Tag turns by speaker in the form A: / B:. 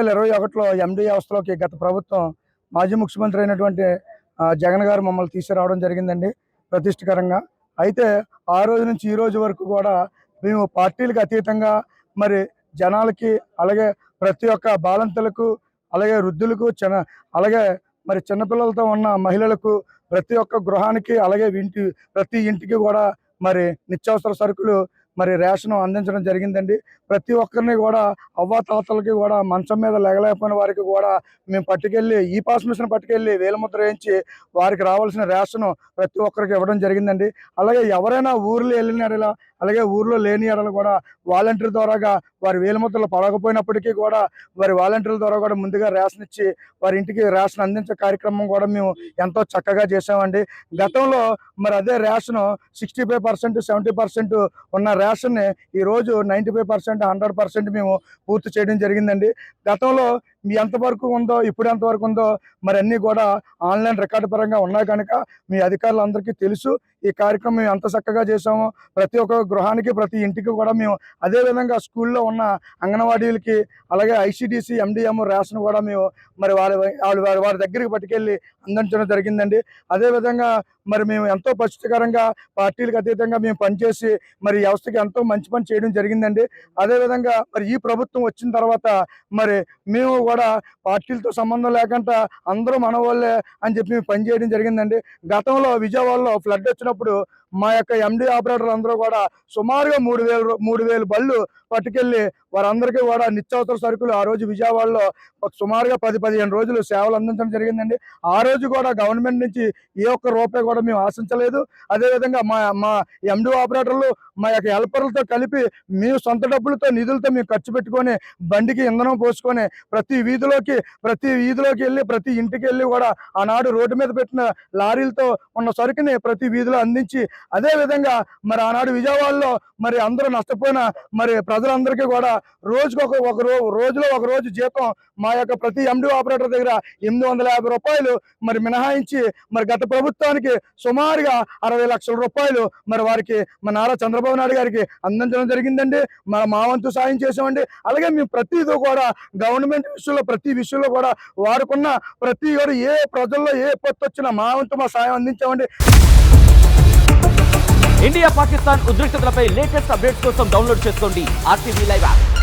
A: 2021లో MD వ్యవస్థలోకి గత ప్రభుత్వం మాజీ ముఖ్యమంత్రి అయినటువంటి జగన్ గారు మమ్మల్ని తీసుకురావడం జరిగిందండి ప్రతిష్ఠకరంగా. అయితే ఆ రోజు నుంచి ఈ రోజు వరకు కూడా మేము పార్టీలకు అతీతంగా మరి జనాలకి, అలాగే ప్రతి ఒక్క బాలంతలకు, అలాగే వృద్ధులకు, అలాగే మరి చిన్నపిల్లలతో ఉన్న మహిళలకు, ప్రతి ఒక్క గృహానికి, అలాగే ప్రతి ఇంటికి కూడా మరి నిత్యావసర సరుకులు, మరి రేషన్ అందించడం జరిగిందండి. ప్రతి ఒక్కరిని కూడా అవ్వాతాతలకి కూడా మంచం మీద లేగలేకపోయిన వారికి కూడా మేము పట్టుకెళ్ళి ఈ పాస్ మిషన్ పట్టుకెళ్ళి వేలిముద్ర వేయించి వారికి రావాల్సిన రేషన్ ప్రతి ఒక్కరికి ఇవ్వడం జరిగిందండి. అలాగే ఎవరైనా ఊర్లో వెళ్ళిన ఎడల, అలాగే ఊర్లో లేని ఎడల కూడా వాలంటీర్ ద్వారాగా వారి వేలిముద్రలు పడకపోయినప్పటికీ కూడా వారి వాలంటీర్ల ద్వారా కూడా ముందుగా రేషన్ ఇచ్చి వారి ఇంటికి రేషన్ అందించే కార్యక్రమం కూడా మేము ఎంతో చక్కగా చేసామండి. గతంలో మరి అదే రేషన్ 65%, 70% ఉన్న రేషన్ని ఈరోజు 95%, 100% మేము పూర్తి చేయడం జరిగిందండి. గతంలో మీ ఎంతవరకు ఉందో, ఇప్పుడు ఎంతవరకు ఉందో మరి అన్నీ కూడా ఆన్లైన్ రికార్డు పరంగా ఉన్నాయి కనుక మీ అధికారులందరికీ తెలుసు ఈ కార్యక్రమం మేము ఎంత చక్కగా చేసామో. ప్రతి ఒక్క గృహానికి, ప్రతి ఇంటికి కూడా మేము అదేవిధంగా స్కూల్లో ఉన్న అంగన్వాడీలకి, అలాగే ఐసిడిసి, ఎండిఎం రేషన్ కూడా మేము మరి వారి దగ్గరికి పట్టుకెళ్ళి అందించడం జరిగిందండి. అదేవిధంగా మరి మేము ఎంతో పరిస్థితికరంగా పార్టీలకు అతీతంగా మేము పనిచేసి మరి వ్యవస్థకి ఎంతో మంచి పని చేయడం జరిగిందండి. అదేవిధంగా మరి ఈ ప్రభుత్వం వచ్చిన తర్వాత మరి మేము కూడా పార్టీలతో సంబంధం లేకుండా అందరూ మన వాళ్ళే అని చెప్పి మేము పనిచేయడం జరిగిందండి. గతంలో విజయవాడలో ఫ్లడ్ వచ్చినప్పుడు మా యొక్క ఎండి ఆపరేటర్లు అందరూ కూడా సుమారుగా 3,000 బళ్ళు పట్టుకెళ్ళి వారందరికీ కూడా నిత్యావసర సరుకులు ఆ రోజు విజయవాడలో సుమారుగా 10-15 రోజులు సేవలు అందించడం జరిగిందండి. ఆ రోజు కూడా గవర్నమెంట్ నుంచి ఏ ఒక్క రూపాయి కూడా మేము ఆశించలేదు. అదేవిధంగా మా ఎండి ఆపరేటర్లు, మా యొక్క హెల్పర్లతో కలిపి మేము సొంత డబ్బులతో, నిధులతో మేము ఖర్చు పెట్టుకొని బండికి ఇంధనం పోసుకొని ప్రతి వీధిలోకి వెళ్ళి, ప్రతి ఇంటికి వెళ్ళి కూడా ఆనాడు రోడ్డు మీద పెట్టిన లారీలతో ఉన్న సరుకుని ప్రతి వీధిలో అందించి, అదేవిధంగా మరి ఆనాడు విజయవాడలో మరి అందరూ నష్టపోయిన మరి ప్రజలందరికీ కూడా రోజులో ఒక రోజు జీతం మా యొక్క ప్రతి ఎండి ఆపరేటర్ దగ్గర 850 రూపాయలు మరి మినహాయించి మరి గత ప్రభుత్వానికి సుమారుగా 60 లక్షల రూపాయలు మరి వారికి మన నారా చంద్రబాబు నాయుడు గారికి అందించడం జరిగిందండి. మా వంతు సాయం చేసామండి. అలాగే మేము ప్రతిదీ కూడా గవర్నమెంట్ విషయంలో, ప్రతి విషయంలో కూడా వారుకున్న ప్రతి ఏ ప్రజల్లో ఏ పొత్తు వచ్చినా మా వంతు మా సాయం అందించామండి.
B: ఇండియా పాకిస్తాన్ ఉద్రిక్తతలపై లేటెస్ట్ అప్డేట్స్ కోసం డౌన్లోడ్ చేసుకోండి RTV లైవ్ యాప్.